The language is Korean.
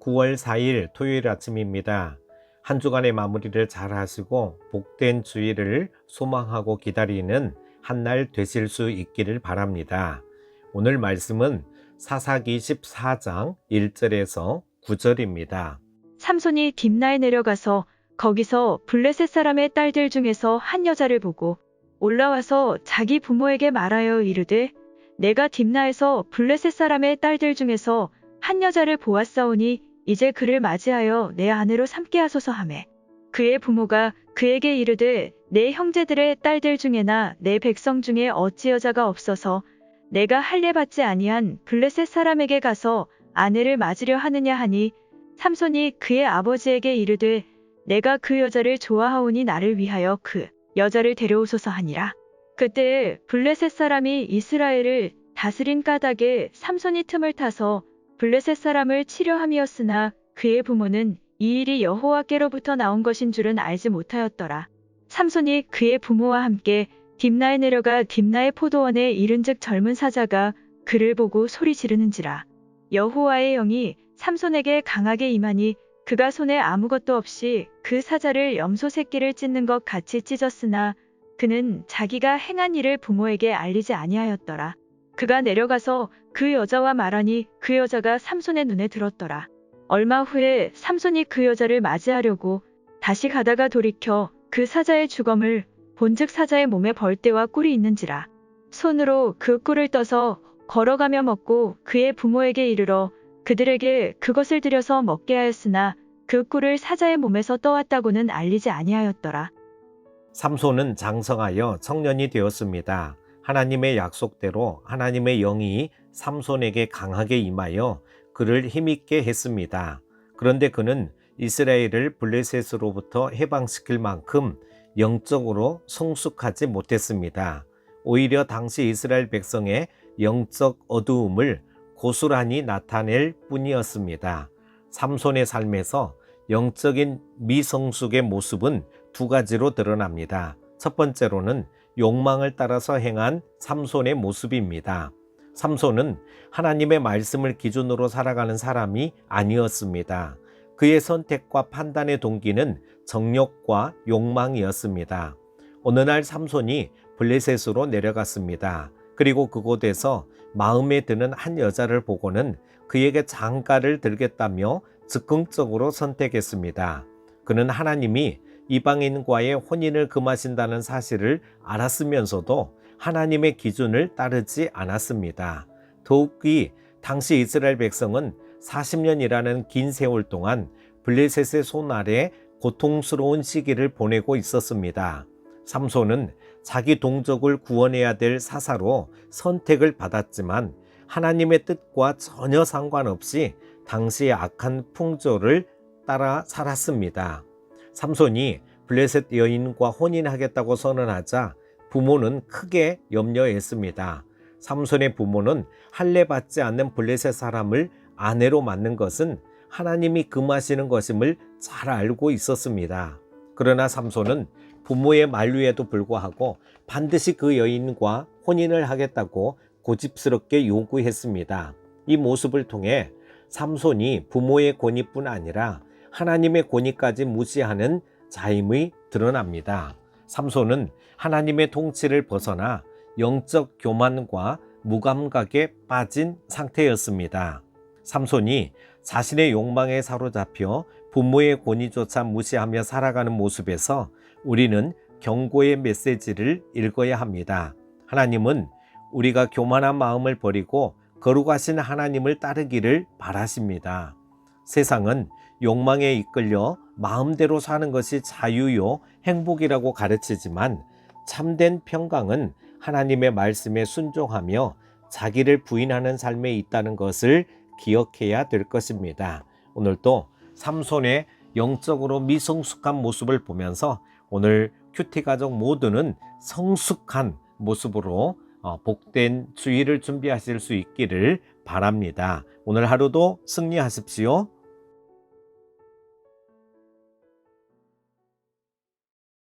9월 4일 토요일 아침입니다. 한 주간의 마무리를 잘 하시고 복된 주일을 소망하고 기다리는 한 날 되실 수 있기를 바랍니다. 오늘 말씀은 사사기 14장 1절에서 9절입니다. 삼손이 딥나에 내려가서 거기서 블레셋 사람의 딸들 중에서 한 여자를 보고 올라와서 자기 부모에게 말하여 이르되 내가 딥나에서 블레셋 사람의 딸들 중에서 한 여자를 보았사오니 이제 그를 맞이하여 내 아내로 삼게 하소서 하매 그의 부모가 그에게 이르되 내 형제들의 딸들 중에나 내 백성 중에 어찌 여자가 없어서 내가 할례 받지 아니한 블레셋 사람에게 가서 아내를 맞으려 하느냐 하니 삼손이 그의 아버지에게 이르되 내가 그 여자를 좋아하오니 나를 위하여 그 여자를 데려오소서 하니라. 그때 블레셋 사람이 이스라엘을 다스린 까닭에 삼손이 틈을 타서 블레셋 사람을 치려 함이었으나 그의 부모는 이 일이 여호와께로부터 나온 것인 줄은 알지 못하였더라. 삼손이 그의 부모와 함께 딥나에 내려가 딥나의 포도원에 이른즉 젊은 사자가 그를 보고 소리 지르는지라. 여호와의 영이 삼손에게 강하게 임하니 그가 손에 아무것도 없이 그 사자를 염소 새끼를 찢는 것 같이 찢었으나 그는 자기가 행한 일을 부모에게 알리지 아니하였더라. 그가 내려가서 그 여자와 말하니 그 여자가 삼손의 눈에 들었더라. 얼마 후에 삼손이 그 여자를 맞이하려고 다시 가다가 돌이켜 그 사자의 주검을 본즉 사자의 몸에 벌떼와 꿀이 있는지라. 손으로 그 꿀을 떠서 걸어가며 먹고 그의 부모에게 이르러 그들에게 그것을 들여서 먹게 하였으나 그 꿀을 사자의 몸에서 떠왔다고는 알리지 아니하였더라. 삼손은 장성하여 청년이 되었습니다. 하나님의 약속대로 하나님의 영이 삼손에게 강하게 임하여 그를 힘있게 했습니다. 그런데 그는 이스라엘을 블레셋으로부터 해방시킬 만큼 영적으로 성숙하지 못했습니다. 오히려 당시 이스라엘 백성의 영적 어두움을 고스란히 나타낼 뿐이었습니다. 삼손의 삶에서 영적인 미성숙의 모습은 두 가지로 드러납니다. 첫 번째로는 욕망을 따라서 행한 삼손의 모습입니다. 삼손은 하나님의 말씀을 기준으로 살아가는 사람이 아니었습니다. 그의 선택과 판단의 동기는 정욕과 욕망이었습니다. 어느 날 삼손이 블레셋으로 내려갔습니다. 그리고 그곳에서 마음에 드는 한 여자를 보고는 그에게 장가를 들겠다며 즉흥적으로 선택했습니다. 그는 하나님이 이방인과의 혼인을 금하신다는 사실을 알았으면서도 하나님의 기준을 따르지 않았습니다. 더욱이 당시 이스라엘 백성은 40년이라는 긴 세월 동안 블레셋의 손 아래 고통스러운 시기를 보내고 있었습니다. 삼손은 자기 동족을 구원해야 될 사사로 선택을 받았지만 하나님의 뜻과 전혀 상관없이 당시의 악한 풍조를 따라 살았습니다. 삼손이 블레셋 여인과 혼인하겠다고 선언하자 부모는 크게 염려했습니다. 삼손의 부모는 할례 받지 않는 블레셋 사람을 아내로 맞는 것은 하나님이 금하시는 것임을 잘 알고 있었습니다. 그러나 삼손은 부모의 만류에도 불구하고 반드시 그 여인과 혼인을 하겠다고 고집스럽게 요구했습니다. 이 모습을 통해 삼손이 부모의 권위뿐 아니라 하나님의 권위까지 무시하는 자임이 드러납니다. 삼손은 하나님의 통치를 벗어나 영적 교만과 무감각에 빠진 상태였습니다. 삼손이 자신의 욕망에 사로잡혀 부모의 권위조차 무시하며 살아가는 모습에서 우리는 경고의 메시지를 읽어야 합니다. 하나님은 우리가 교만한 마음을 버리고 거룩하신 하나님을 따르기를 바라십니다. 세상은 욕망에 이끌려 마음대로 사는 것이 자유요 행복이라고 가르치지만 참된 평강은 하나님의 말씀에 순종하며 자기를 부인하는 삶에 있다는 것을 기억해야 될 것입니다. 오늘도 삼손의 영적으로 미성숙한 모습을 보면서 오늘 큐티 가족 모두는 성숙한 모습으로 복된 주일을 준비하실 수 있기를 바랍니다. 오늘 하루도 승리하십시오.